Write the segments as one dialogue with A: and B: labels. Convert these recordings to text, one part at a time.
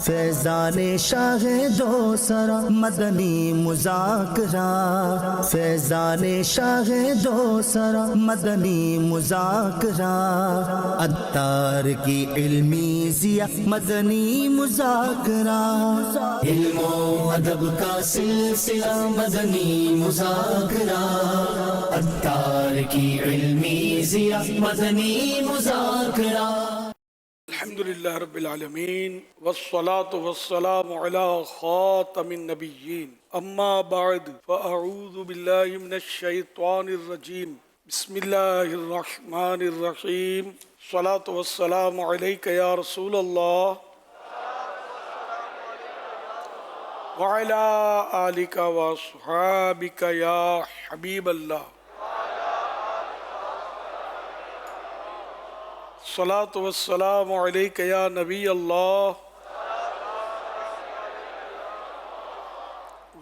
A: فیضان شاہ دو سرا مدنی مذاکرہ، فیضان شاہ دو سرا مدنی مذاکرہ، عطار کی علمی ضیاء مدنی مذاکرہ، علم و ادب کا سلسلہ مدنی مذاکرہ، عطار کی علمی ضیاء مدنی مذاکرہ۔
B: الحمدللہ رب العالمین والصلاة والسلام علی خاتم النبیین، اما بعد فاعوذ باللہ من الشیطان الرجیم، بسم اللہ الرحمن الرحیم، الصلاة والسلام علیک یا رسول اللہ وعلی آلک واصحابک یا حبیب اللہ، الصلاة والسلام علیک یا نبی اللہ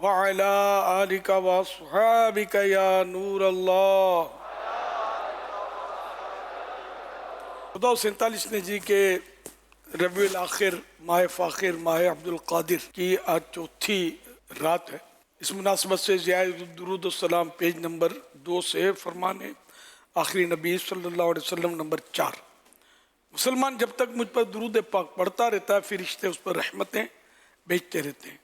B: وعلی آلک واصحابک یا نور اللہ۔ 1447 نے جی کے ربیع الاخر ماہ فاخر ماہ عبد القادر کی آج چوتھی رات ہے۔ اس مناسبت سے ضیاء درود السلام پیج نمبر 2 سے فرمان آخری نبی صلی اللہ علیہ وسلم نمبر 4۔ مسلمان جب تک مجھ پر درود پاک پڑھتا رہتا ہے فرشتے اس پر رحمتیں بھیجتے رہتے ہیں۔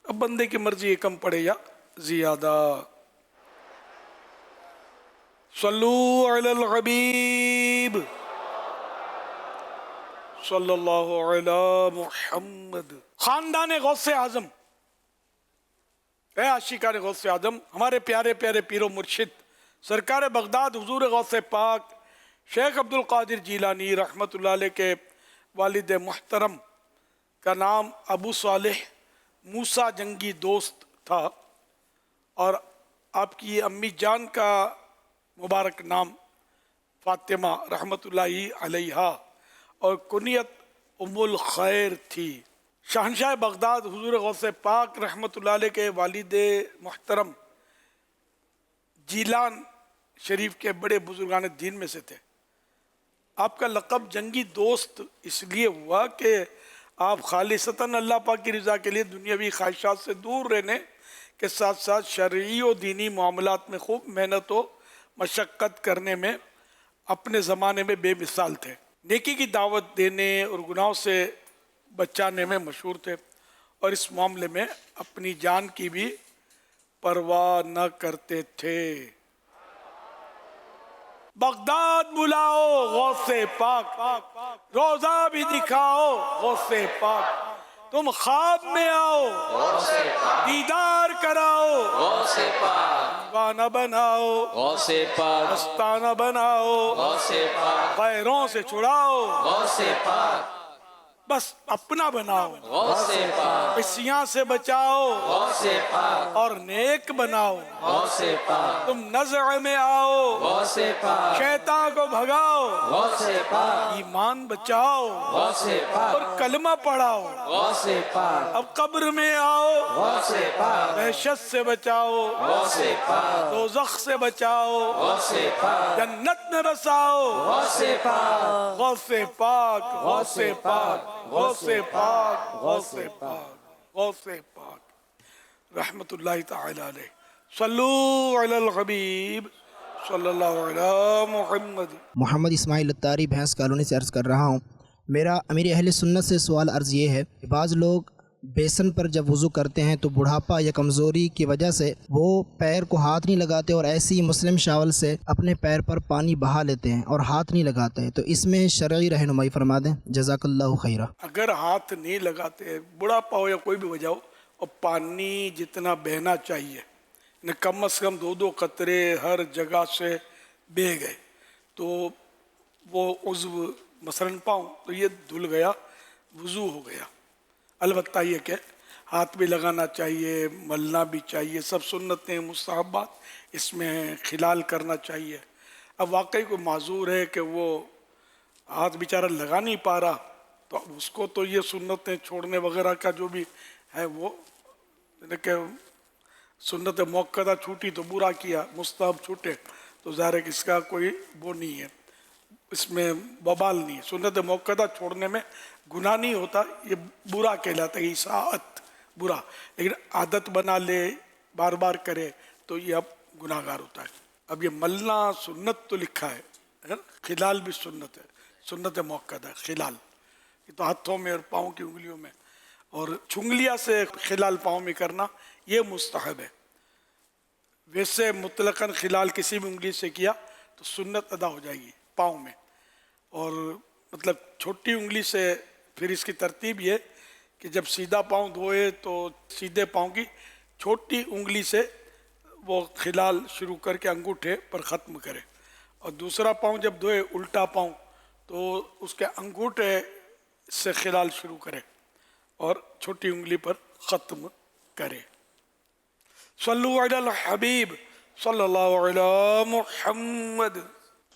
B: اب بندے کی مرضی ہے کم پڑھے یا زیادہ۔ صلو علی الحبیب صلی اللہ علی محمد۔ خاندان غوث اعظم، اے عاشقان غوث اعظم، ہمارے پیارے پیارے پیر و مرشد سرکار بغداد حضور غوث پاک شیخ عبد القادر جیلانی رحمۃ اللہ علیہ کے والد محترم کا نام ابو صالح موسیٰ جنگی دوست تھا، اور آپ کی امی جان کا مبارک نام فاطمہ رحمۃ اللہ علیہا اور کنیت ام الخیر تھی۔ شہنشاہ بغداد حضور غوث پاک رحمۃ اللہ علیہ کے والد محترم جیلان شریف کے بڑے بزرگان دین میں سے تھے۔ آپ کا لقب جنگی دوست اس لیے ہوا کہ آپ خالصتاً اللہ پاک کی رضا کے لیے دنیاوی خواہشات سے دور رہنے کے ساتھ ساتھ شرعی و دینی معاملات میں خوب محنت و مشقت کرنے میں اپنے زمانے میں بے مثال تھے۔ نیکی کی دعوت دینے اور گناہوں سے بچانے میں مشہور تھے، اور اس معاملے میں اپنی جان کی بھی پرواہ نہ کرتے تھے۔ بغداد بلاؤ غوث پاک، روزہ بھی دکھاؤ غوث پاک، تم خواب میں آؤ دیدار کراؤ
C: غوث پاک،
B: دیوانہ بناؤ
C: غوث پاک،
B: مستانہ بناؤ
C: غوث پاک،
B: غیروں سے چھڑاؤ،
C: غوث پاک،
B: بس اپنا بناؤ،
C: غوث پاک،
B: عصیاں سے بچاؤ
C: غوث پاک،
B: اور نیک بناؤ،
C: غوث پاک،
B: تم نزع میں آؤ
C: غوث پاک،
B: شیطان کو بھگاؤ،
C: غوث پاک،
B: ایمان بچاؤ
C: غوث پاک،
B: اور کلمہ پڑھاؤ۔
C: غوث پاک،
B: اب قبر میں آؤ
C: غوث پاک،
B: دہشت سے بچاؤ،
C: غوث پاک،
B: دوزخ سے بچاؤ،
C: غوث پاک،
B: جنت میں بساؤ،
C: غوث پاک،
B: غوث پاک غوث پاک غوث پاک غوث پاک غوث پاک رحمت اللہ تعالی علیہ۔ صلو علی الحبیب صلی اللہ علی محمد۔
D: محمد اسماعیل اتاری بھینس کالونی سے عرض کر رہا ہوں۔ میرا امیر اہل سنت سے سوال عرض یہ ہے کہ بعض لوگ بیسن پر جب وضو کرتے ہیں تو بڑھاپا یا کمزوری کی وجہ سے وہ پیر کو ہاتھ نہیں لگاتے، اور ایسی مسلم شاول سے اپنے پیر پر پانی بہا لیتے ہیں اور ہاتھ نہیں لگاتے ہیں، تو اس میں شرعی رہنمائی فرما دیں، جزاک اللہ خیرہ۔
B: اگر ہاتھ نہیں لگاتے، بڑھاپا ہو یا کوئی بھی وجہ ہو، اور پانی جتنا بہنا چاہیے کم از کم 2 قطرے ہر جگہ سے بہہ گئے، تو وہ عضو مثلاً پاؤں تو یہ دھل گیا، وضو ہو گیا۔ البتہ یہ کہ ہاتھ بھی لگانا چاہیے، ملنا بھی چاہیے، سب سنتیں مستحبات اس میں خلال کرنا چاہیے۔ اب واقعی کوئی معذور ہے کہ وہ ہاتھ بیچارہ لگا نہیں پا رہا، تو اس کو تو یہ سنتیں چھوڑنے وغیرہ کا جو بھی ہے وہ کہ سنت موقعہ چھوٹی تو برا کیا، مستحب چھوٹے تو ظاہر ہے کہ اس کا کوئی وہ نہیں ہے۔ اس میں وبال نہیں. سنت موقدہ چھوڑنے میں گناہ نہیں ہوتا, یہ برا کہلاتا ہے, اساءت برا. لیکن عادت بنا لے, بار بار کرے تو یہ اب گناہ گار ہوتا ہے. اب یہ ملنا سنت تو لکھا ہے, خلال بھی سنت ہے, سنت موقدہ ہے خلال. یہ تو ہاتھوں میں اور پاؤں کی انگلیوں میں, اور چنگلیاں سے خلال پاؤں میں کرنا یہ مستحب ہے. ویسے مطلقاً خلال کسی بھی انگلی سے کیا تو سنت ادا ہو جائے گی پاؤں میں. اور مطلب چھوٹی انگلی سے پھر اس کی ترتیب یہ کہ جب سیدھا پاؤں دھوئے تو سیدھے پاؤں کی چھوٹی انگلی سے وہ خلال شروع کر کے انگوٹھے پر ختم کرے, اور دوسرا پاؤں جب دھوئے الٹا پاؤں تو اس کے انگوٹھے سے خلال شروع کرے اور چھوٹی انگلی پر ختم کرے. صلو علی الحبیب صلی اللہ علی محمد.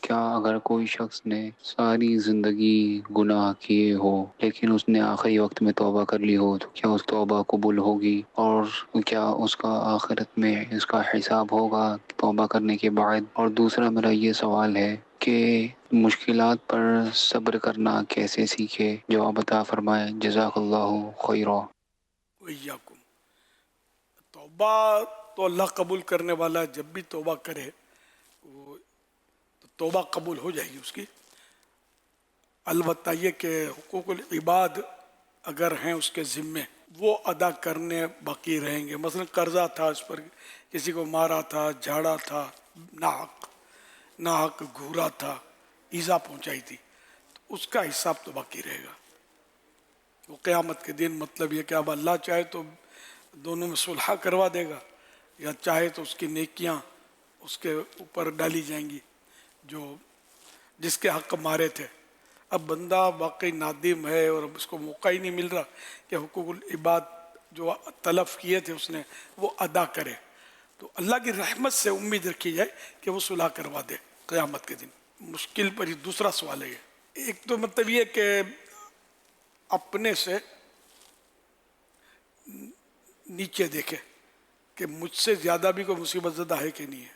E: کیا اگر کوئی شخص نے ساری زندگی گناہ کیے ہو لیکن اس نے آخری وقت میں توبہ کر لی ہو تو کیا اس توبہ قبول ہوگی؟ اور کیا اس کا آخرت میں اس کا حساب ہوگا توبہ کرنے کے بعد؟ اور دوسرا میرا یہ سوال ہے کہ مشکلات پر صبر کرنا کیسے سیکھے؟ جواب عطا فرمائے. جزاک اللہ خیرا.
B: وإیاکم. توبہ تو اللہ قبول کرنے والا, جب بھی توبہ کرے وہ توبہ قبول ہو جائے گی اس کی. البتہ یہ کہ حقوق العباد اگر ہیں اس کے ذمے وہ ادا کرنے باقی رہیں گے. مثلا قرضہ تھا اس پر, کسی کو مارا تھا, جھاڑا تھا, ناحق گھورا تھا, ایذا پہنچائی تھی, تو اس کا حساب تو باقی رہے گا. وہ قیامت کے دن مطلب یہ کہ اب اللہ چاہے تو دونوں میں صلح کروا دے گا, یا چاہے تو اس کی نیکیاں اس کے اوپر ڈالی جائیں گی جو جس کے حق مارے تھے. اب بندہ واقعی نادم ہے اور اب اس کو موقع ہی نہیں مل رہا کہ حقوق العباد جو تلف کیے تھے اس نے وہ ادا کرے, تو اللہ کی رحمت سے امید رکھی جائے کہ وہ صلح کروا دے قیامت کے دن. مشکل پر ہی دوسرا سوال ہے یہ. ایک تو مطلب یہ کہ اپنے سے نیچے دیکھے کہ مجھ سے زیادہ بھی کوئی مصیبت زدہ ہے کہ نہیں ہے,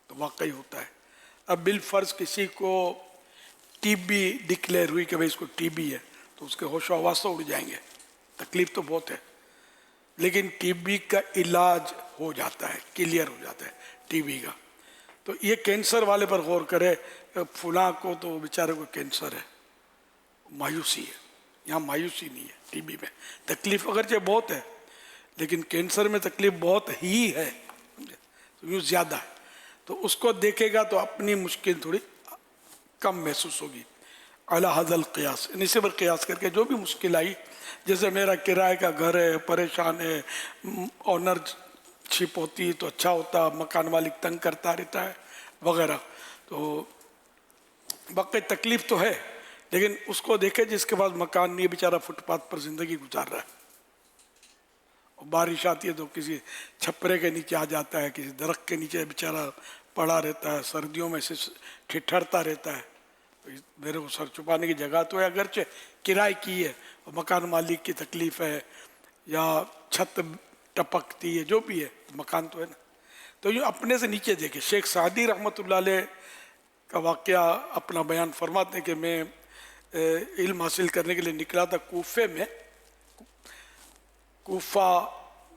B: تو واقعی ہوتا ہے. اب بالفرض کسی کو ٹی بی ڈکلیئر ہوئی کہ بھئی اس کو ٹی بی ہے, تو اس کے ہوش و حواس تو اڑ جائیں گے, تکلیف تو بہت ہے. لیکن ٹی بی کا علاج ہو جاتا ہے, کلیئر ہو جاتا ہے ٹی بی کا. تو یہ کینسر والے پر غور کرے, فلاں کو تو بیچارے کو کینسر ہے, مایوسی ہے. یہاں مایوسی نہیں ہے, ٹی بی میں تکلیف اگرچہ بہت ہے لیکن کینسر میں تکلیف بہت ہی ہے, تو یوں زیادہ ہے. تو اس کو دیکھے گا تو اپنی مشکل تھوڑی کم محسوس ہوگی. اعلیٰ حضل قیاس, اسی پر قیاس کر کے جو بھی مشکل آئی, جیسے میرا کرائے کا گھر ہے, پریشان ہے, آنر شپ ہوتی تو اچھا ہوتا, مکان مالک تنگ کرتا رہتا ہے وغیرہ, تو واقعی تکلیف تو ہے, لیکن اس کو دیکھے جس کے پاس مکان نہیں ہے, بیچارہ فٹ پاتھ پر زندگی گزار رہا ہے. بارش آتی ہے تو کسی چھپرے کے نیچے آ جاتا ہے, کسی درخت کے نیچے بیچارہ پڑا رہتا ہے, سردیوں میں سے ٹھٹھرتا رہتا ہے. میرے کو سر چھپانے کی جگہ تو ہے, اگرچہ کرائے کی ہے, مکان مالک کی تکلیف ہے یا چھت ٹپکتی ہے, جو بھی ہے مکان تو ہے نا. تو یوں اپنے سے نیچے دیکھے. شیخ سعدی رحمۃ اللہ علیہ کا واقعہ اپنا بیان فرماتے ہیں کہ میں علم حاصل کرنے کے لیے نکلا تھا کوفے میں. کوفہ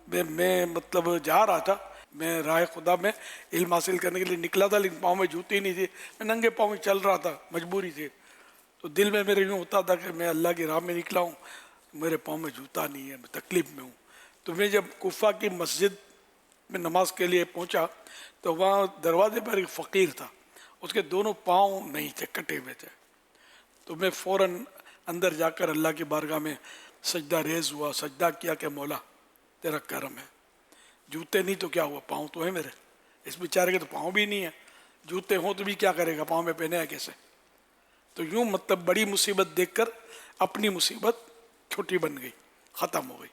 B: میں مطلب جا رہا تھا, میں راہ خدا میں علم حاصل کرنے کے لیے نکلا تھا, لیکن پاؤں میں جوتی نہیں تھی, میں ننگے پاؤں میں چل رہا تھا, مجبوری تھی. تو دل میں میرے یوں ہوتا تھا کہ میں اللہ کی راہ میں نکلا ہوں, میرے پاؤں میں جوتا نہیں ہے, میں تکلیف میں ہوں. تو میں جب کوفہ کی مسجد میں نماز کے لیے پہنچا تو وہاں دروازے پر ایک فقیر تھا, اس کے دونوں پاؤں نہیں تھے, کٹے ہوئے تھے. تو میں فوراً اندر جا کر اللہ کی بارگاہ میں سجدہ ریز ہوا, سجدہ کیا کہ مولا تیرا کرم ہے, جوتے نہیں تو کیا ہوا, پاؤں تو ہیں میرے. اس بیچارے کے تو پاؤں بھی نہیں ہیں, جوتے ہوں تو بھی کیا کرے گا, پاؤں میں پہنے ہیں کیسے. تو یوں مطلب بڑی مصیبت دیکھ کر اپنی مصیبت چھوٹی بن گئی, ختم ہو گئی.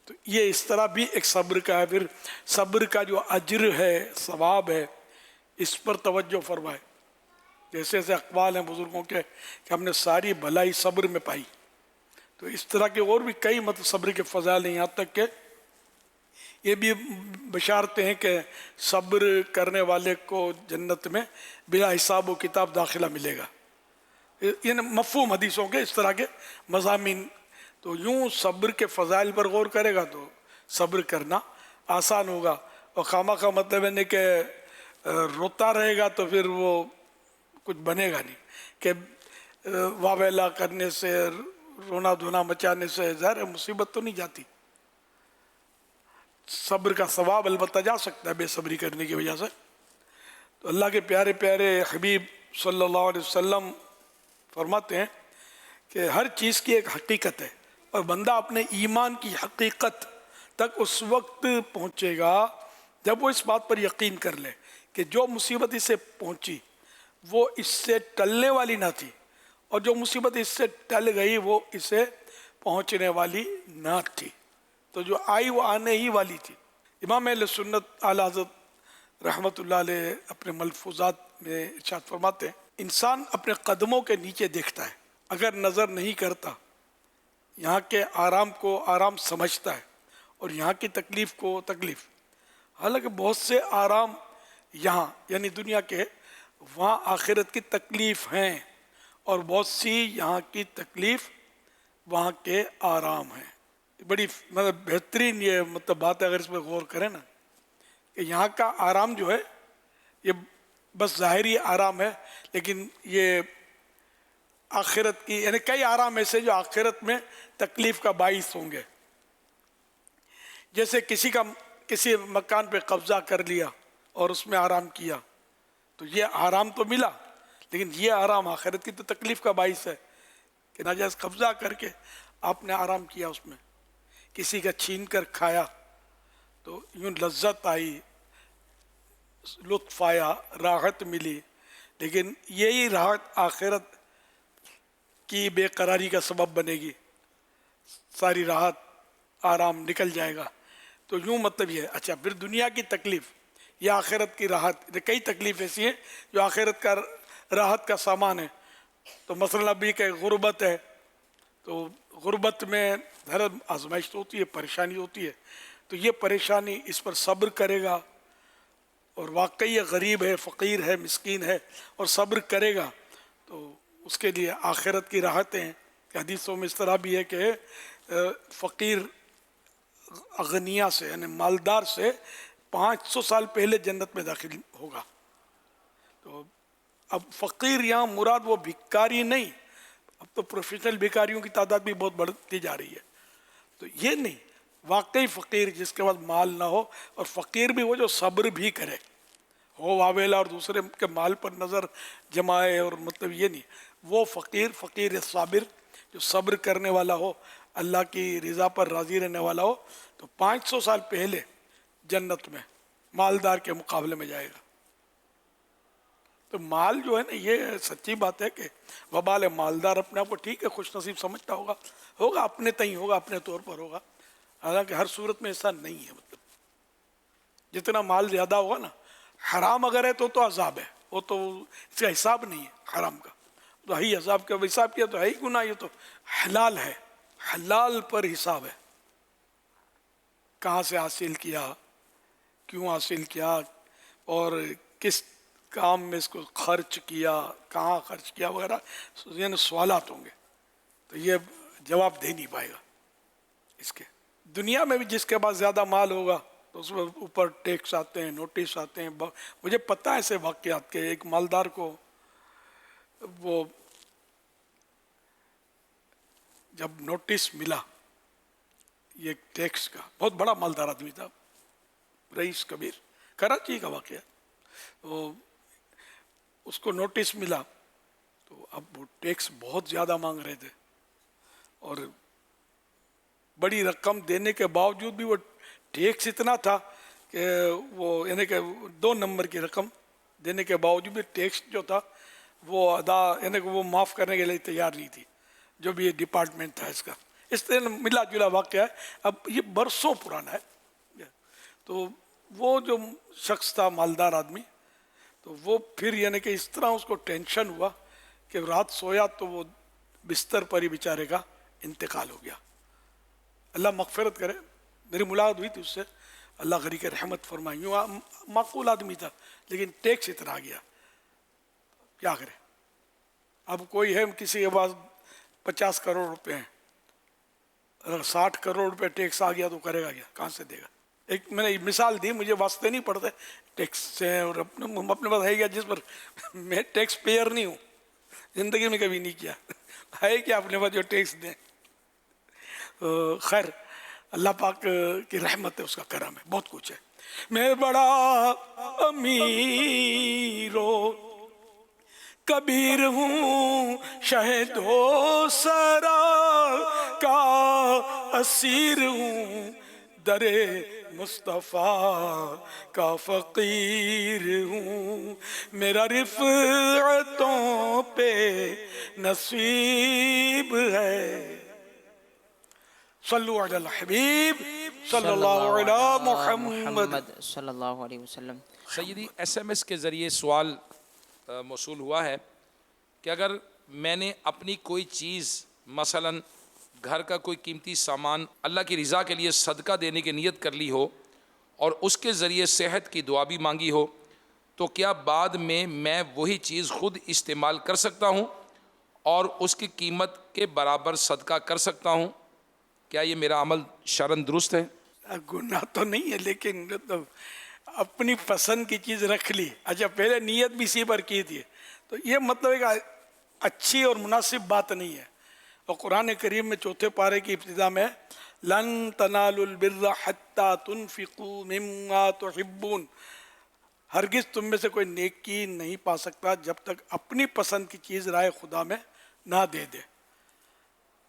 B: تو یہ اس طرح بھی ایک صبر کا ہے. پھر صبر کا جو اجر ہے, ثواب ہے, اس پر توجہ فرمائے. جیسے ایسے اقوال ہیں بزرگوں کے کہ ہم نے ساری بھلائی صبر میں پائی, تو اس طرح کے اور بھی کئی مطلب صبر کے فضائل ہیں. یہاں تک کہ یہ بھی بشارتیں ہیں کہ صبر کرنے والے کو جنت میں بلا حساب و کتاب داخلہ ملے گا. یعنی مفہوم حدیثوں کے اس طرح کے مضامین. تو یوں صبر کے فضائل پر غور کرے گا تو صبر کرنا آسان ہوگا. اور خواہ مطلب ہے کہ روتا رہے گا تو پھر وہ کچھ بنے گا نہیں. کہ واویلا کرنے سے رونا دھونا مچانے سے ظاہر ہے مصیبت تو نہیں جاتی. صبر کا ثواب البتہ جا سکتا ہے بے صبری کرنے کی وجہ سے. تو اللہ کے پیارے پیارے حبیب صلی اللہ علیہ وسلم فرماتے ہیں کہ ہر چیز کی ایک حقیقت ہے اور بندہ اپنے ایمان کی حقیقت تک اس وقت پہنچے گا جب وہ اس بات پر یقین کر لے کہ جو مصیبت اسے پہنچی وہ اس سے ٹلنے والی نہ تھی اور جو مصیبت اس سے ٹل گئی وہ اسے پہنچنے والی نہ تھی. تو جو آئی وہ آنے ہی والی تھی. امام اہل سنت اعلی حضرت رحمۃ اللہ علیہ اپنے ملفوظات میں ارشاد فرماتے ہیں انسان اپنے قدموں کے نیچے دیکھتا ہے اگر نظر نہیں کرتا. یہاں کے آرام کو آرام سمجھتا ہے اور یہاں کی تکلیف کو تکلیف. حالانکہ بہت سے آرام یہاں یعنی دنیا کے وہاں آخرت کی تکلیف ہیں اور بہت سی یہاں کی تکلیف وہاں کے آرام ہیں. بڑی مطلب بہترین یہ مطلب بات ہے اگر اس پہ غور کریں نا کہ یہاں کا آرام جو ہے یہ بس ظاہری آرام ہے لیکن یہ آخرت کی یعنی کئی آرام ایسے جو آخرت میں تکلیف کا باعث ہوں گے. جیسے کسی مکان پہ قبضہ کر لیا اور اس میں آرام کیا تو یہ آرام تو ملا لیکن یہ آرام آخرت کی تو تکلیف کا باعث ہے کہ ناجائز قبضہ کر کے آپ نے آرام کیا اس میں. کسی کا چھین کر کھایا تو یوں لذت آئی لطف آیا راحت ملی لیکن یہی راحت آخرت کی بے قراری کا سبب بنے گی. ساری راحت آرام نکل جائے گا. تو یوں مطلب یہ ہے. اچھا پھر دنیا کی تکلیف یا آخرت کی راحت کئی تکلیف ایسی ہیں جو آخرت کا راحت کا سامان ہے. تو مثلا ابھی کہ غربت ہے تو غربت میں ہر آزمائش تو ہوتی ہے پریشانی ہوتی ہے تو یہ پریشانی اس پر صبر کرے گا اور واقعی یہ غریب ہے فقیر ہے مسکین ہے اور صبر کرے گا تو اس کے لیے آخرت کی راحتیں ہیں. حدیثوں میں اس طرح بھی ہے کہ فقیر اغنیا سے یعنی مالدار سے 500 سال پہلے جنت میں داخل ہوگا. تو اب فقیر یہاں مراد وہ بھکاری نہیں. اب تو پروفیشنل بھکاریوں کی تعداد بھی بہت بڑھتی جا رہی ہے. تو یہ نہیں واقعی فقیر جس کے پاس مال نہ ہو اور فقیر بھی وہ جو صبر بھی کرے ہو واویلا اور دوسرے کے مال پر نظر جمائے اور مطلب یہ نہیں. وہ فقیر صابر جو صبر کرنے والا ہو اللہ کی رضا پر راضی رہنے والا ہو تو 500 سال پہلے جنت میں مالدار کے مقابلے میں جائے گا. تو مال جو ہے نا یہ سچی بات ہے کہ وبال مالدار اپنے آپ کو ٹھیک ہے خوش نصیب سمجھتا ہوگا اپنے تئیں ہوگا اپنے طور پر ہوگا. حالانکہ ہر صورت میں ایسا نہیں ہے. مطلب جتنا مال زیادہ ہوگا نا حرام اگر ہے تو عذاب ہے. وہ تو اس کا حساب نہیں ہے حرام کا تو ہی عذاب کا حساب کیا تو ہے ہی گناہ. یہ تو حلال ہے حلال پر حساب ہے. کہاں سے حاصل کیا کیوں حاصل کیا اور کس کام میں اس کو خرچ کیا کہاں خرچ کیا وغیرہ یعنی سوالات ہوں گے. تو یہ جواب دے نہیں پائے گا اس کے. دنیا میں بھی جس کے پاس زیادہ مال ہوگا تو اس میں اوپر ٹیکس آتے ہیں نوٹس آتے ہیں. مجھے پتہ ہے ایسے واقعات کے ایک مالدار کو وہ جب نوٹس ملا یہ ٹیکس کا بہت بڑا مالدار آدمی تھا رئیس کبیر کراچی کا واقعہ. تو اس کو نوٹس ملا تو اب وہ ٹیکس بہت زیادہ مانگ رہے تھے اور بڑی رقم دینے کے باوجود بھی وہ ٹیکس اتنا تھا کہ وہ یعنی کہ 2 نمبر کی رقم دینے کے باوجود بھی ٹیکس جو تھا وہ ادا یعنی کہ وہ معاف کرنے کے لیے تیار نہیں تھی جو بھی یہ ڈپارٹمنٹ تھا اس کا. اس طرح ملا جلا واقعہ ہے. اب یہ برسوں پرانا ہے. تو وہ جو شخص تھا مالدار آدمی تو وہ پھر یعنی کہ اس طرح اس کو ٹینشن ہوا کہ رات سویا تو وہ بستر پر ہی بیچارے کا انتقال ہو گیا. اللہ مغفرت کرے. میری ملاقات ہوئی تھی اس سے اللہ غریق رحمت فرمائے. یوں معقول آدمی تھا لیکن ٹیکس اتنا آ گیا کیا کرے. اب کوئی ہے کسی کے پاس 50 کروڑ روپے ہیں، اگر 60 کروڑ روپے ٹیکس آ گیا تو کرے گا کیا؟ کہاں سے دے گا؟ ایک میں نے مثال دی، مجھے واسطے نہیں پڑتے ٹیکس سے، اور اپنے پاس ہے کیا جس پر میں ٹیکس پیئر نہیں ہوں، زندگی میں کبھی نہیں کیا ہے کیا اپنے پاس جو ٹیکس دیں؟ خیر اللہ پاک کی رحمت ہے، اس کا کرم ہے، بہت کچھ ہے۔ میں بڑا امیر و کبیر ہوں، شہد و سرا کا اسیر ہوں، در مصطفیٰ کا فقیر ہوں، میرا رفعتوں پہ نصیب ہے۔ صلو علی الحبیب صلی اللہ علی محمد
C: صلی اللہ علیہ وسلم۔
F: سیدی ایس ایم ایس کے ذریعے سوال موصول ہوا ہے کہ اگر میں نے اپنی کوئی چیز مثلاً گھر کا کوئی قیمتی سامان اللہ کی رضا کے لیے صدقہ دینے کی نیت کر لی ہو اور اس کے ذریعے صحت کی دعا بھی مانگی ہو، تو کیا بعد میں وہی چیز خود استعمال کر سکتا ہوں اور اس کی قیمت کے برابر صدقہ کر سکتا ہوں؟ کیا یہ میرا عمل شرعاً درست ہے؟
B: گناہ تو نہیں ہے، لیکن مطلب اپنی پسند کی چیز رکھ لی، اچھا پہلے نیت بھی اسی پر کی تھی، تو یہ مطلب ایک اچھی اور مناسب بات نہیں ہے۔ اور قرآن کریم میں 4 پارے کی ابتدا میں لن تنالوا البر حتی تنفقوا مما تحبون، ہرگز تم میں سے کوئی نیکی نہیں پا سکتا جب تک اپنی پسند کی چیز رائے خدا میں نہ دے دے۔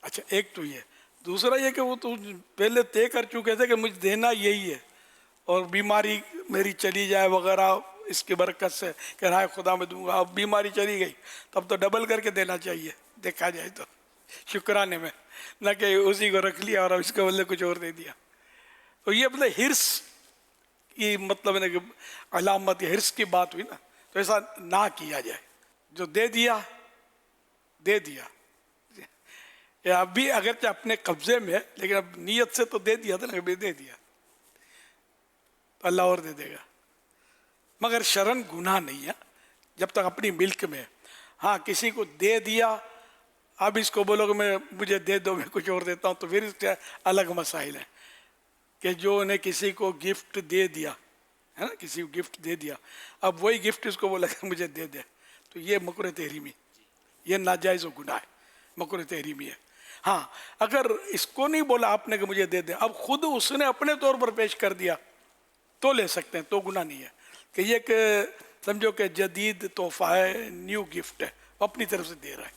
B: اچھا ایک تو یہ، دوسرا یہ کہ وہ تو پہلے طے کر چکے تھے کہ مجھے دینا یہی ہے، اور بیماری میری چلی جائے وغیرہ اس کی برکت سے کہ رائے خدا میں دوں گا، اب بیماری چلی گئی تب تو ڈبل کر کے دینا چاہیے دیکھا جائے تو شکرانے میں، نہ کہ اسی کو رکھ لیا اور اب اس کے بدلے کچھ اور دے دیا۔ تو یہ مطلب حرص کی مطلب ہے کہ علامت حرص کی بات ہوئی نا، تو ایسا نہ کیا جائے، جو دے دیا دے دیا، اب بھی اگرچہ اپنے قبضے میں، لیکن اب نیت سے تو دے دیا تھا نا، دے دیا تو اللہ اور دے دے گا، مگر شرعاً گناہ نہیں ہے جب تک اپنی ملک میں۔ ہاں کسی کو دے دیا، اب اس کو بولو کہ مجھے دے دو میں کچھ اور دیتا ہوں، تو پھر اس کے الگ مسائل ہیں کہ جو نے کسی کو گفٹ دے دیا ہے نا، کسی کو گفٹ دے دیا، اب وہی گفٹ اس کو بولا کہ مجھے دے دے، تو یہ مکروہ تحریمی، یہ ناجائز و گناہ ہے، مکروہ تحریمی ہے۔ ہاں اگر اس کو نہیں بولا آپ نے کہ مجھے دے دے، اب خود اس نے اپنے طور پر پیش کر دیا تو لے سکتے ہیں، تو گناہ نہیں ہے کہ یہ کہ سمجھو کہ جدید تحفہ ہے، نیو گفٹ ہے، اپنی طرف سے دے رہا ہے،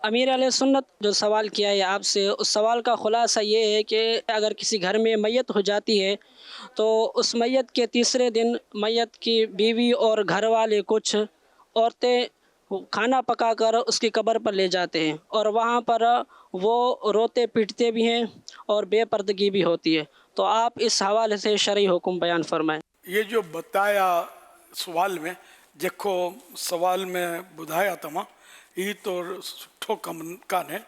G: امیر علیہ سنت جو سوال کیا ہے آپ سے، اس سوال کا خلاصہ یہ ہے کہ اگر کسی گھر میں میت ہو جاتی ہے تو اس میت کے تیسرے دن میت کی بیوی اور گھر والے کچھ عورتیں کھانا پکا کر اس کی قبر پر لے جاتے ہیں، اور وہاں پر وہ روتے پیٹتے بھی ہیں اور بے پردگی بھی ہوتی ہے، تو آپ اس حوالے سے شرعی حکم بیان فرمائیں۔
B: یہ جو بتایا سوال میں جکو سوال میں بدھایا تمام یہ تو سٹھو کم کان ہے،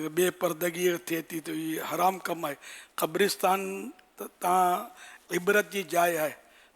B: بے پردگی تھے تھی تو یہ حرام کم ہے۔ قبرستان تاں عبرت جی جائے ہے،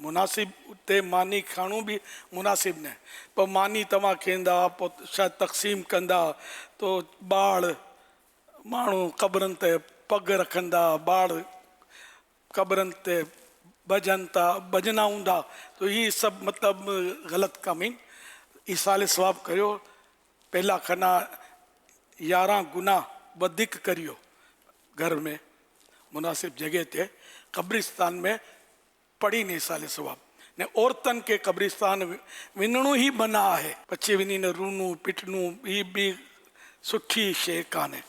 B: مناسب تے مانی کھانو بھی مناسب نے، پر مانی تما کھیندا شاید تقسیم کندا تو باڑ مانو قبرن تے پگ رکھندا، باڑ قبرن تے بجنتا بجنا ہوندا، تو یہ سب مطلب غلط کم ہی ایسال ثواب کریو، پہلا کھنا 11 گناہ ودھک کریو گھر میں مناسب جگہ تے، قبرستان میں پڑی نہیں سال ثواب نے، عورتن کے قبرستان وننو ہی بنا ہے، پچھے ونی نے رونو پٹنو یہ بھی سٹھی شے کانے۔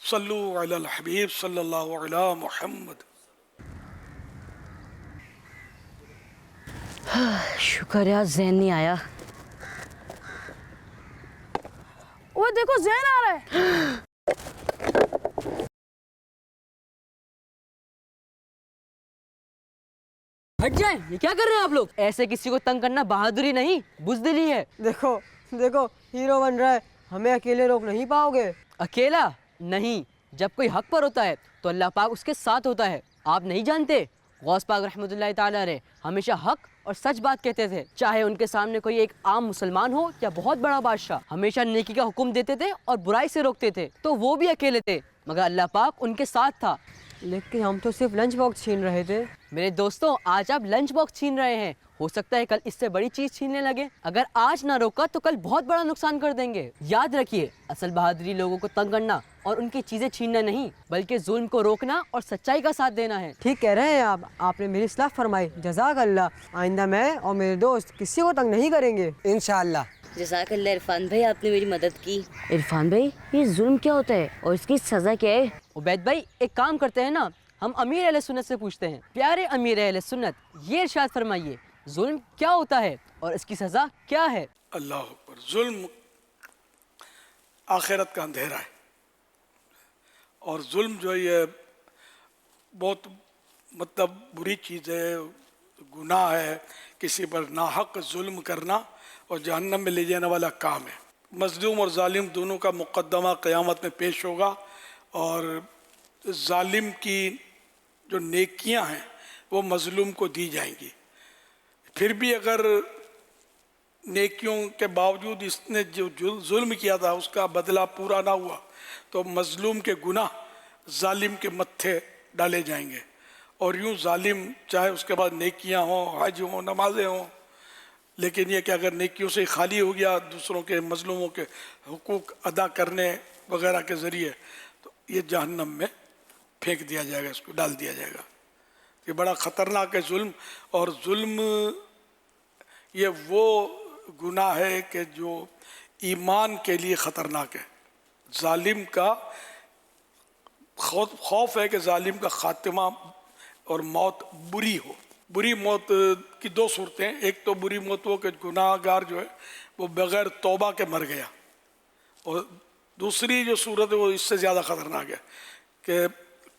B: صلو علی الحبیب صلی اللہ علی محمد۔
H: شکر ہے ذہن نہیں آیا، وہ دیکھو زین آ رہا ہے.
I: ہٹ جائیں, یہ کیا کر رہے ہیں آپ لوگ؟ ایسے کسی کو تنگ کرنا بہادری نہیں, بزدلی ہے.
J: دیکھو دیکھو ہیرو بن رہا ہے, ہمیں اکیلے روک نہیں پاؤ گے.
I: اکیلا نہیں, جب کوئی حق پر ہوتا ہے تو اللہ پاک اس کے ساتھ ہوتا ہے. آپ نہیں جانتے غوث پاک رحمۃ اللہ تعالیٰ علیہ ہمیشہ حق اور سچ بات کہتے تھے, چاہے ان کے سامنے کوئی ایک عام مسلمان ہو یا بہت بڑا بادشاہ. ہمیشہ نیکی کا حکم دیتے تھے اور برائی سے روکتے تھے. تو وہ بھی اکیلے تھے مگر اللہ پاک ان کے ساتھ تھا.
J: لیکن ہم تو صرف لنچ باکس چھین رہے تھے.
I: میرے دوستوں, آج آپ لنچ باکس چھین رہے ہیں, ہو سکتا ہے کل اس سے بڑی چیز چھیننے لگے. اگر آج نہ روکا تو کل بہت بڑا نقصان کر دیں گے. یاد رکھیے, اصل بہادری لوگوں کو تنگ کرنا اور ان کی چیزیں چھیننا نہیں, بلکہ ظلم کو روکنا اور سچائی کا ساتھ دینا ہے.
J: ٹھیک کہہ رہے ہیں آپ نے میری اصلاح فرمائی, جزاک اللہ. آئندہ میں اور میرے دوست کسی کو تنگ نہیں کریں گے انشاءاللہ.
K: جزاک اللہ عرفان بھائی, آپ نے میری مدد کی. عرفان بھائی, یہ ظلم کیا ہوتا ہے اور اس کی سزا کیا ہے؟
I: عبید بھائی, ایک کام کرتے ہیں نا, ہم امیر اہل سنت سے پوچھتے ہیں. پیارے امیر اہل سنت, یہ ارشاد فرمائیے, ظلم کیا ہوتا ہے اور اس کی سزا کیا ہے؟
B: اللہ اکبر. ظلم آخرت کا اندھیرا ہے, اور ظلم جو ہے یہ بہت مطلب بری چیز ہے, گناہ ہے. کسی پر ناحق ظلم کرنا اور جہنم میں لے جانے والا کام ہے. مظلوم اور ظالم دونوں کا مقدمہ قیامت میں پیش ہوگا, اور ظالم کی جو نیکیاں ہیں وہ مظلوم کو دی جائیں گی. پھر بھی اگر نیکیوں کے باوجود اس نے جو ظلم کیا تھا اس کا بدلہ پورا نہ ہوا تو مظلوم کے گناہ ظالم کے متھے ڈالے جائیں گے. اور یوں ظالم چاہے اس کے بعد نیکیاں ہوں, حج ہوں, نمازیں ہوں, لیکن یہ کہ اگر نیکیوں سے خالی ہو گیا دوسروں کے مظلوموں کے حقوق ادا کرنے وغیرہ کے ذریعے, تو یہ جہنم میں پھینک دیا جائے گا, اس کو ڈال دیا جائے گا. یہ بڑا خطرناک ہے ظلم. اور ظلم یہ وہ گناہ ہے کہ جو ایمان کے لیے خطرناک ہے. ظالم کا خوف ہے کہ ظالم کا خاتمہ اور موت بری ہو. بری موت کی دو صورتیں ہیں. ایک تو بری موت وہ کہ گناہ گار جو ہے وہ بغیر توبہ کے مر گیا, اور دوسری جو صورت ہے وہ اس سے زیادہ خطرناک ہے کہ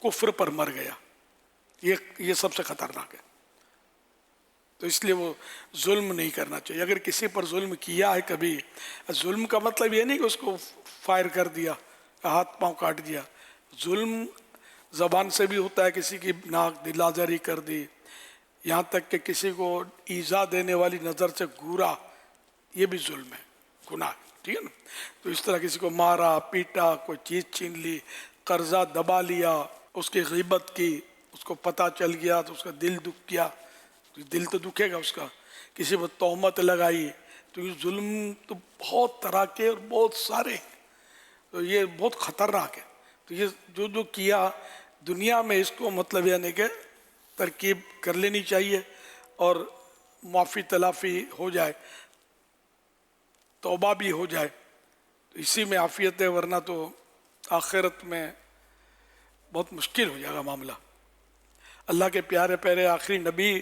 B: کفر پر مر گیا. یہ سب سے خطرناک ہے. تو اس لیے وہ ظلم نہیں کرنا چاہیے. اگر کسی پر ظلم کیا ہے کبھی, ظلم کا مطلب یہ نہیں کہ اس کو فائر کر دیا, ہاتھ پاؤں کاٹ دیا. ظلم زبان سے بھی ہوتا ہے, کسی کی ناک دل آزاری کر دی, یہاں تک کہ کسی کو ایذا دینے والی نظر سے گھورا, یہ بھی ظلم ہے, گناہ ہے. ٹھیک ہے نا. تو اس طرح کسی کو مارا, پیٹا, کوئی چیز چھین لی, قرضہ دبا لیا, اس کی غیبت کی, اس کو پتہ چل گیا تو اس کا دل دکھ گیا, دل تو دکھے گا اس کا. کسی پر تہمت لگائی, تو یہ ظلم تو بہت طرح کے اور بہت سارے, تو یہ بہت خطرناک ہے. تو یہ جو کیا دنیا میں, اس کو مطلب یعنی کہ ترکیب کر لینی چاہیے اور معافی تلافی ہو جائے, توبہ بھی ہو جائے, تو اسی میں عافیت ہے. ورنہ تو آخرت میں بہت مشکل ہو جائے گا معاملہ. اللہ کے پیارے پیارے آخری نبی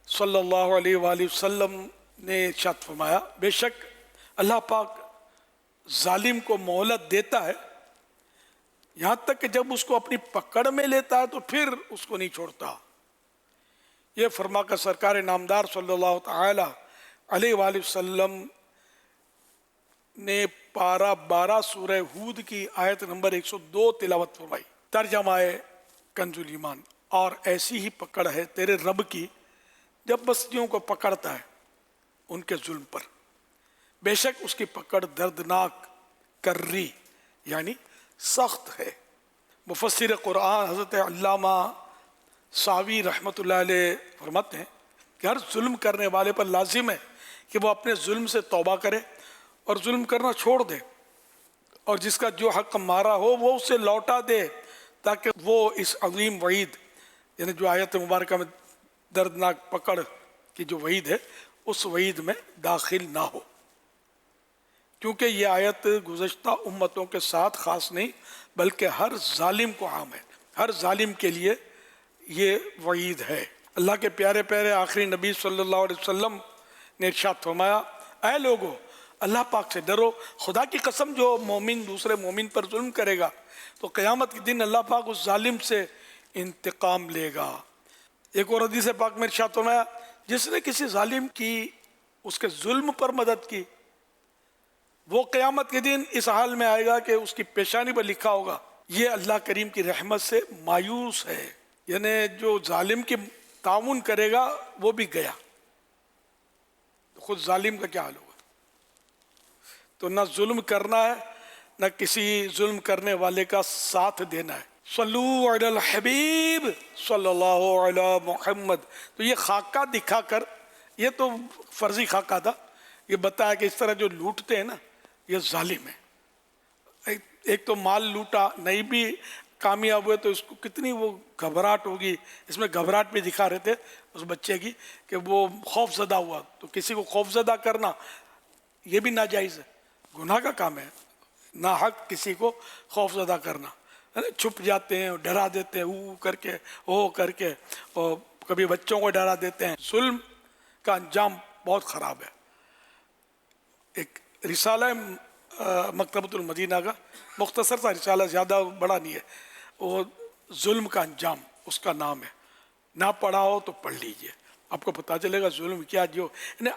B: صلی اللہ علیہ وآلہ وسلم نے ارشاد فرمایا, بے شک اللہ پاک ظالم کو مہلت دیتا ہے یہاں تک کہ جب اس کو اپنی پکڑ میں لیتا ہے تو پھر اس کو نہیں چھوڑتا. یہ فرما کر سرکار نامدار صلی اللہ تعالی علیہ وآلہ وسلم نے پارہ 12 سورہ ہود کی آیت نمبر 102 تلاوت فرمائی. ترجمہ ہے کنز الایمان, اور ایسی ہی پکڑ ہے تیرے رب کی جب بستیوں کو پکڑتا ہے ان کے ظلم پر, بے شک اس کی پکڑ دردناک کرری یعنی سخت ہے. مفسر قرآن حضرت علامہ ساوی رحمۃ اللہ علیہ فرماتے ہیں کہ ہر ظلم کرنے والے پر لازم ہے کہ وہ اپنے ظلم سے توبہ کرے اور ظلم کرنا چھوڑ دے, اور جس کا جو حق مارا ہو وہ اسے لوٹا دے, تاکہ وہ اس عظیم وعید یعنی جو آیت مبارکہ میں دردناک پکڑ کی جو وعید ہے اس وعید میں داخل نہ ہو. کیونکہ یہ آیت گزشتہ امتوں کے ساتھ خاص نہیں بلکہ ہر ظالم کو عام ہے, ہر ظالم کے لیے یہ وعید ہے. اللہ کے پیارے پیارے آخری نبی صلی اللہ علیہ وسلم نے ارشاد فرمایا, اے لوگو اللہ پاک سے ڈرو. خدا کی قسم جو مومن دوسرے مومن پر ظلم کرے گا تو قیامت کے دن اللہ پاک اس ظالم سے انتقام لے گا. ایک اور حدیث پاک میں ارشاد فرمایا جس نے کسی ظالم کی اس کے ظلم پر مدد کی وہ قیامت کے دن اس حال میں آئے گا کہ اس کی پیشانی پر لکھا ہوگا یہ اللہ کریم کی رحمت سے مایوس ہے. یعنی جو ظالم کی تعاون کرے گا وہ بھی گیا. خود ظالم کا کیا حال ہوگا. تو نہ ظلم کرنا ہے نہ کسی ظلم کرنے والے کا ساتھ دینا ہے. صلو علی الحبیب صلی اللہ علی محمد. تو یہ خاکہ دکھا کر, یہ تو فرضی خاکہ تھا, یہ بتایا کہ اس طرح جو لوٹتے ہیں نا یہ ظالم ہے. ایک تو مال لوٹا نہیں بھی کامیاب ہوئے تو اس کو کتنی وہ گھبراہٹ ہوگی. اس میں گھبراہٹ بھی دکھا رہے تھے اس بچے کی کہ وہ خوف زدہ ہوا. تو کسی کو خوف زدہ کرنا یہ بھی ناجائز ہے, گناہ کا کام ہے. ناحق کسی کو خوف زدہ کرنا, چھپ جاتے ہیں ڈرا دیتے ہیں او کر کے او کر کے, اور کبھی بچوں کو ڈرا دیتے ہیں. ظلم کا انجام بہت خراب ہے. ایک رسالہ مکتبۃ المدینہ کا مختصر سا رسالہ, زیادہ بڑا نہیں ہے, وہ ظلم کا انجام اس کا نام ہے. نہ پڑھا ہو تو پڑھ لیجئے, آپ کو پتہ چلے گا ظلم کیا. جو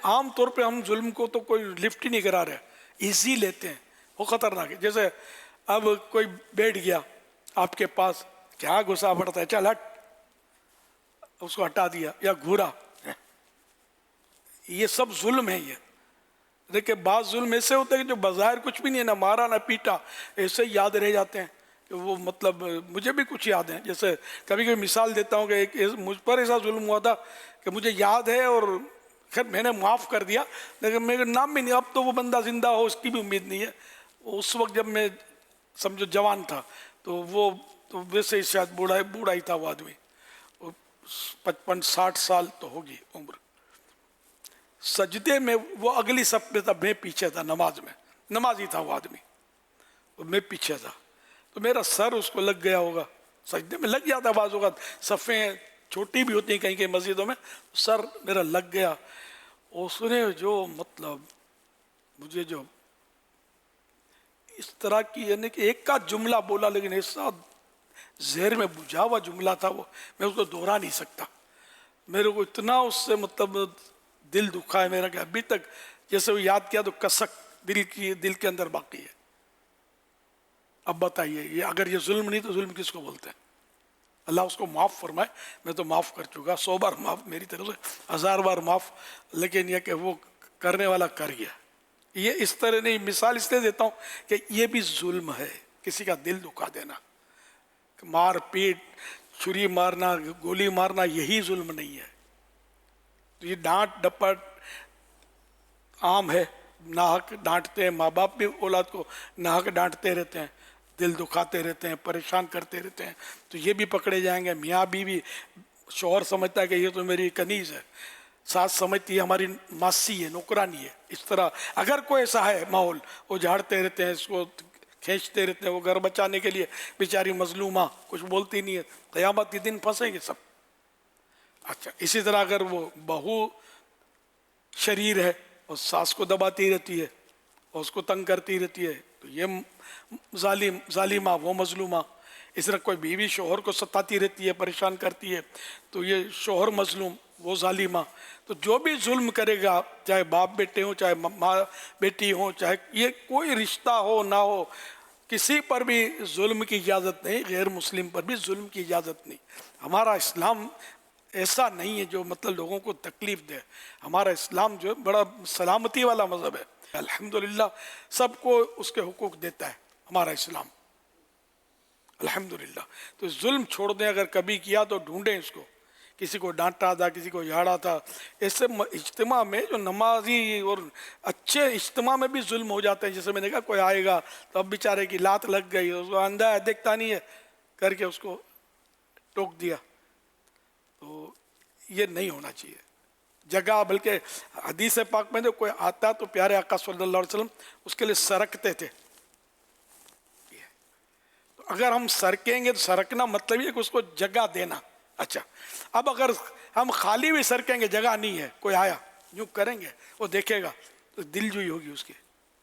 B: عام طور پہ ہم ظلم کو تو کوئی لفٹ ہی نہیں کرا رہے, ایزی لیتے ہیں, وہ خطرناک ہے. جیسے اب کوئی بیٹھ گیا آپ کے پاس, کیا غصہ پڑتا ہے, چل ہٹ, اس کو ہٹا دیا یا گھورا, یہ سب ظلم ہے. یہ دیکھیں بعض ظلم ایسے ہوتے ہیں کہ جو بظاہر کچھ بھی نہیں ہے, نہ مارا نہ پیٹا, ایسے یاد رہ جاتے ہیں کہ وہ مطلب مجھے بھی کچھ یاد ہیں. جیسے کبھی کبھی مثال دیتا ہوں کہ ایک مجھ پر ایسا ظلم ہوا تھا کہ مجھے یاد ہے, اور خیر میں نے معاف کر دیا لیکن میرے نام بھی نہیں. اب تو وہ بندہ زندہ ہو اس کی بھی امید نہیں ہے. اس وقت جب میں سمجھو جوان تھا تو وہ تو ویسے شاید بوڑھا ہی تھا وہ آدمی, 55-60 سال تو ہوگی عمر. سجدے میں وہ اگلی صف میں تھا, میں پیچھے تھا, نماز میں نمازی تھا وہ آدمی, میں پیچھے تھا. تو میرا سر اس کو لگ گیا ہوگا, سجدے میں لگ جاتا بعض اوقات, صفیں چھوٹی بھی ہوتی ہیں کہیں کہیں مسجدوں میں, سر میرا لگ گیا. اس نے جو مطلب مجھے جو اس طرح کی یعنی کہ ایک کا جملہ بولا لیکن ایسا زہر میں بجھا ہوا جملہ تھا وہ, میں اس کو دوہرا نہیں سکتا. میرے کو اتنا اس سے مطلب دل دکھا ہے میرا کہ ابھی تک جیسے وہ یاد کیا تو کسک دل کے اندر باقی ہے. اب بتائیے یہ اگر یہ ظلم نہیں تو ظلم کس کو بولتے ہیں؟ اللہ اس کو معاف فرمائے, میں تو معاف کر چکا, 100 بار معاف میری طرف سے, 1000 بار معاف, لیکن یہ کہ وہ کرنے والا کر گیا. یہ اس طرح نہیں, مثال اس لیے دیتا ہوں کہ یہ بھی ظلم ہے, کسی کا دل دکھا دینا, مار پیٹ, چھری مارنا, گولی مارنا, یہی ظلم نہیں ہے. تو یہ ڈانٹ ڈپٹ عام ہے, ناحق ڈانٹتے ہیں, ماں باپ بھی اولاد کو ناحق ڈانٹتے رہتے ہیں, دل دکھاتے رہتے ہیں, پریشان کرتے رہتے ہیں, تو یہ بھی پکڑے جائیں گے. میاں بیوی, شوہر سمجھتا ہے کہ یہ تو میری کنیز ہے, ساس سمجھتی ہے ہماری ماسی ہے, نوکرانی ہے. اس طرح اگر کوئی ایسا ہے ماحول, وہ جھاڑتے رہتے ہیں, اس کو کھینچتے رہتے ہیں, وہ گھر بچانے کے لیے بیچاری مظلومہ کچھ بولتی نہیں ہے, قیامت کے دن پھنسیں گے سب. اچھا اسی طرح اگر وہ بہو شریر ہے اور ساس کو دباتی رہتی ہے اور اس کو تنگ کرتی رہتی ہے تو یہ ظالمہ, وہ مظلومہ. اس طرح کوئی بیوی شوہر کو ستاتی رہتی ہے, پریشان کرتی ہے تو یہ شوہر مظلوم, وہ ظالمہ. تو جو بھی ظلم کرے گا, چاہے باپ بیٹے ہوں, چاہے ماں بیٹی ہوں, چاہے یہ کوئی رشتہ ہو نہ ہو, کسی پر بھی ظلم کی اجازت نہیں, غیر مسلم پر بھی ظلم کی اجازت نہیں. ہمارا اسلام ایسا نہیں ہے جو مطلب لوگوں کو تکلیف دے. ہمارا اسلام جو ہے بڑا سلامتی والا مذہب ہے, الحمدللہ سب کو اس کے حقوق دیتا ہے ہمارا اسلام, الحمدللہ. تو ظلم چھوڑ دیں, اگر کبھی کیا تو ڈھونڈیں اس کو, کسی کو ڈانٹا تھا, کسی کو جھاڑا تھا. ایسے اجتماع میں جو نمازی اور اچھے اجتماع میں بھی ظلم ہو جاتے ہیں. جیسے میں نے کہا کوئی آئے گا تو اب بیچارے کی لات لگ گئی, اس کو اندھا ہے دیکھتا نہیں ہے کر کے اس کو ٹوک دیا, تو یہ نہیں ہونا چاہیے جگہ. بلکہ حدیث پاک میں جو کوئی آتا تو پیارے آقا صلی اللہ علیہ وسلم اس کے لیے سرکتے تھے. تو اگر ہم سرکیں گے تو سرکنا مطلب یہ کہ اس کو جگہ دینا. اچھا اب اگر ہم خالی بھی سرکیں گے, جگہ نہیں ہے, کوئی آیا یوں کریں گے, وہ دیکھے گا تو دل جوئی ہوگی اس کی,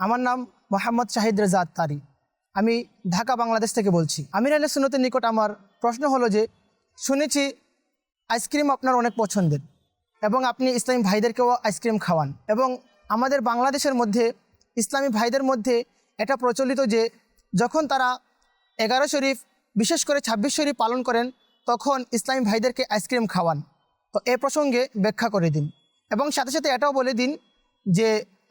L: আমার নাম মোহাম্মদ শাহিদ রেজা আত্তারি, আমি ঢাকা বাংলাদেশ থেকে বলছি। আমির আহলে সুন্নতের নিকট আমার প্রশ্ন হলো যে শুনেছি আইসক্রিম আপনার অনেক পছন্দের এবং আপনি ইসলামী ভাইদেরকেও আইসক্রিম খাওয়ান, এবং আমাদের বাংলাদেশের মধ্যে ইসলামী ভাইদের মধ্যে এটা প্রচলিত যে যখন তারা 11 শরীফ বিশেষ করে 26 শরীফ পালন করেন তখন ইসলামী ভাইদেরকে আইসক্রিম খাওয়ান। তো এই প্রসঙ্গে ব্যাখ্যা করে দিন এবং সাথে সাথে এটাও বলে দিন যে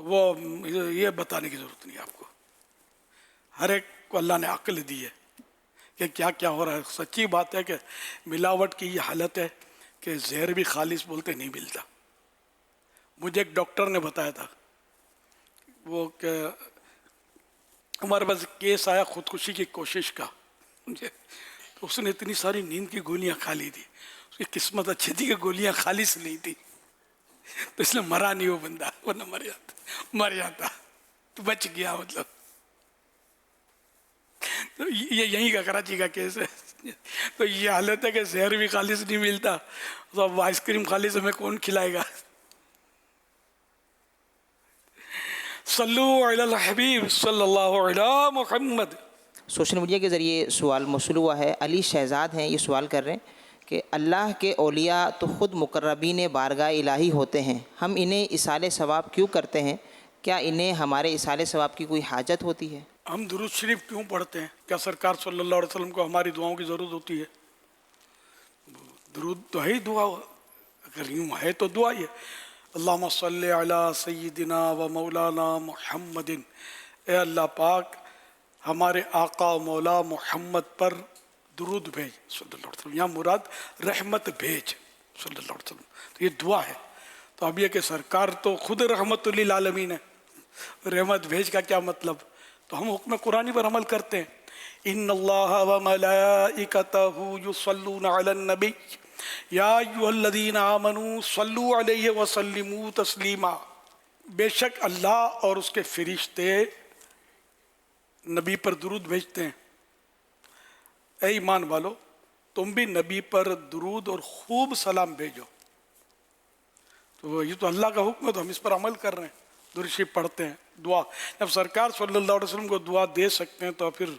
B: وہ یہ بتانے کی ضرورت نہیں آپ کو. ہر ایک کو اللہ نے عقل دی ہے کہ کیا کیا ہو رہا ہے. سچی بات ہے کہ ملاوٹ کی یہ حالت ہے کہ زہر بھی خالص بولتے نہیں ملتا. مجھے ایک ڈاکٹر نے بتایا تھا وہ کہ ہمارے پاس کیس آیا خودکشی کی کوشش کا. تو اس نے اتنی ساری نیند کی گولیاں کھا لی تھی. اس کی قسمت اچھی تھی کہ گولیاں خالص نہیں تھی, تو اس لیے مرا نہیں وہ بندہ, ورنہ مر جاتا تو بچ گیا. مطلب تو یہ یہیں کا کراچی کا کیس ہے. تو یہ حالت ہے کہ زہر بھی خالص نہیں ملتا, تو اب آئس کریم خالص ہمیں کون کھلائے گا. صلو علی الحبیب صلی اللہ علی محمد.
M: سوشل میڈیا کے ذریعے سوال موصول ہوا ہے. علی شہزاد ہیں, یہ سوال کر رہے ہیں کہ اللہ کے اولیاء تو خود مقربین بارگاہ الہی ہوتے ہیں, ہم انہیں اصال ثواب کیوں کرتے ہیں؟ کیا انہیں ہمارے اصال ثواب کی کوئی حاجت ہوتی ہے؟
B: ہم درود شریف کیوں پڑھتے ہیں؟ کیا سرکار صلی اللہ علیہ وسلم کو ہماری دعاؤں کی ضرورت ہوتی ہے؟ درود تو ہے ہی دعا, اگر یوں ہے تو دعا ہی ہے. اللہم صلی علی سیدنا و مولانا محمد. اے اللہ پاک ہمارے آقا و مولا محمد پر درود بھیج صلی اللہ علیہ وسلم. یہاں مراد رحمت بھیج صلی اللہ علیہ وسلم, تو یہ دعا ہے. تو اب یہ کہ سرکار تو خود رحمت للعالمین ہے, رحمت بھیج کا کیا مطلب؟ تو ہم حکم قرآنی پر عمل کرتے ہیں. ان اللہ و ملائکتہ یصلون علی النبی یا ایھا الذین آمنوا صلوا علیہ وسلموا تسلیما. بے شک اللہ اور اس کے فرشتے نبی پر درود بھیجتے ہیں. اے ایمان والو تم بھی نبی پر درود اور خوب سلام بھیجو. تو یہ تو اللہ کا حکم ہے, تو ہم اس پر عمل کر رہے ہیں, درود شریف پڑھتے ہیں. دعا جب سرکار صلی اللہ علیہ وسلم کو دعا دے سکتے ہیں تو پھر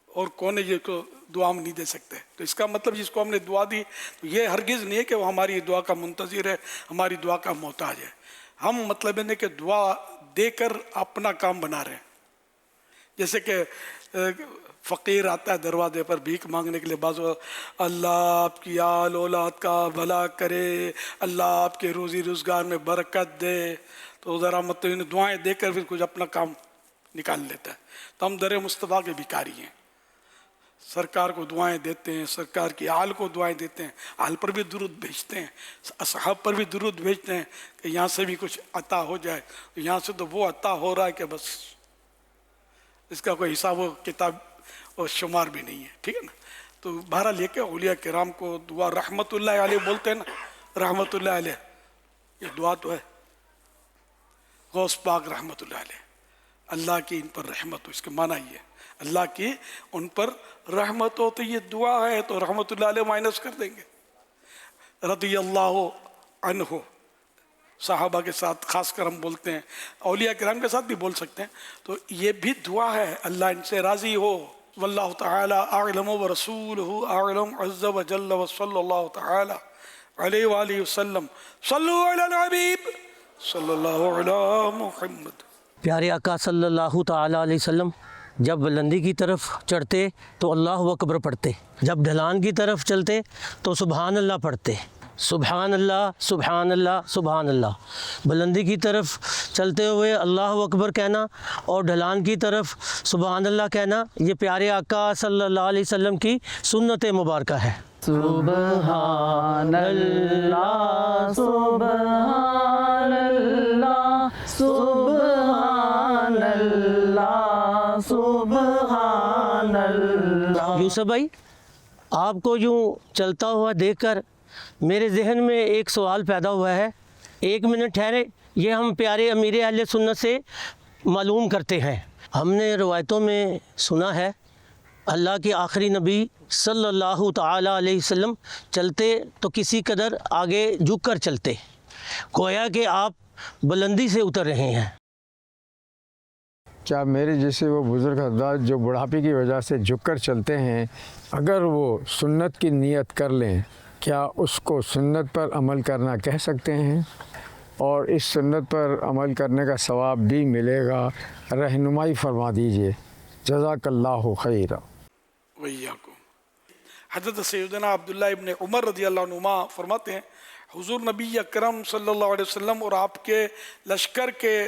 B: اور کون ہے یہ کو دعا ہم نہیں دے سکتے؟ تو اس کا مطلب جس کو ہم نے دعا دی تو یہ ہرگز نہیں ہے کہ وہ ہماری دعا کا منتظر ہے, ہماری دعا کا محتاج ہے. ہم مطلب ہے کہ دعا دے کر اپنا کام بنا رہے ہیں. جیسے کہ فقیر آتا ہے دروازے پر بھیک مانگنے کے لیے, بعض اللہ آپ کی آل اولاد کا بھلا کرے, اللہ آپ کے روزی روزگار میں برکت دے, تو ذرا مطلب دعائیں دے کر پھر کچھ اپنا کام نکال لیتا ہے. تو ہم در مصطفیٰ کے بھکاری ہیں, سرکار کو دعائیں دیتے ہیں, سرکار کی آل کو دعائیں دیتے ہیں, آل پر بھی درود بھیجتے ہیں, اصحاب پر بھی درود بھیجتے ہیں کہ یہاں سے بھی کچھ عطا ہو جائے. یہاں سے تو وہ عطا ہو رہا ہے کہ بس اس کا کوئی حساب و کتاب اور شمار بھی نہیں ہے. ٹھیک ہے نا. تو بہرحال یہ کہ اولیاء کرام کو دعا رحمت اللہ علیہ بولتے ہیں نا, رحمت اللہ علیہ یہ دعا تو ہے. غوث پاک رحمت اللہ علیہ, اللہ کی ان پر رحمت ہو, اس کے معنی یہ ہے اللہ کی ان پر رحمت ہو. تو یہ دعا ہے تو رحمت اللہ علیہ مائنس کر دیں گے. رضی اللہ عنہ صحابہ کے ساتھ خاص کر ہم بولتے ہیں, اولیاء کرام کے ساتھ بھی بول سکتے ہیں. تو یہ بھی دعا ہے, اللہ ان سے راضی ہو. واللہ تعالی اعلم ورسولہ اعلم عز وجل وصلی اللہ تعالی علیہ وآلہ وسلم. صلو علی الحبیب صلی اللہ علی محمد.
N: پیارے آقا صلی اللہ تعالی علیہ وسلم جب بلندی کی طرف چڑھتے تو اللہ اکبر پڑھتے, جب ڈھلان کی طرف چلتے تو سبحان اللہ پڑھتے. سبحان اللہ سبحان اللہ سبحان اللہ. بلندی کی طرف چلتے ہوئے اللہ اکبر کہنا اور ڈھلان کی طرف سبحان اللہ کہنا, یہ پیارے آقا صلی اللہ علیہ وسلم کی سنت مبارکہ ہے.
C: سبحان اللہ سبحان اللہ سبحان اللہ سبحان اللہ.
N: یوسف بھائی آپ کو یوں چلتا ہوا دیکھ کر میرے ذہن میں ایک سوال پیدا ہوا ہے. 1 منٹ ٹھہرے, یہ ہم پیارے امیر اہل سنت سے معلوم کرتے ہیں. ہم نے روایتوں میں سنا ہے اللہ کے آخری نبی صلی اللہ تعالی علیہ وسلم چلتے تو کسی قدر آگے جھک کر چلتے, گویا کہ آپ بلندی سے اتر رہے ہیں.
O: کیا میرے جیسے وہ بزرگ حضرات جو بڑھاپے کی وجہ سے جھک کر چلتے ہیں, اگر وہ سنت کی نیت کر لیں, کیا اس کو سنت پر عمل کرنا کہہ سکتے ہیں اور اس سنت پر عمل کرنے کا ثواب بھی ملے گا؟ رہنمائی فرما دیجئے, جزاک اللہ خیرہ.
B: ویاکم. حضرت سیدنا عبداللہ ابن عمر رضی اللہ عنہما فرماتے ہیں حضور نبی اکرم صلی اللہ علیہ وسلم اور آپ کے لشکر کے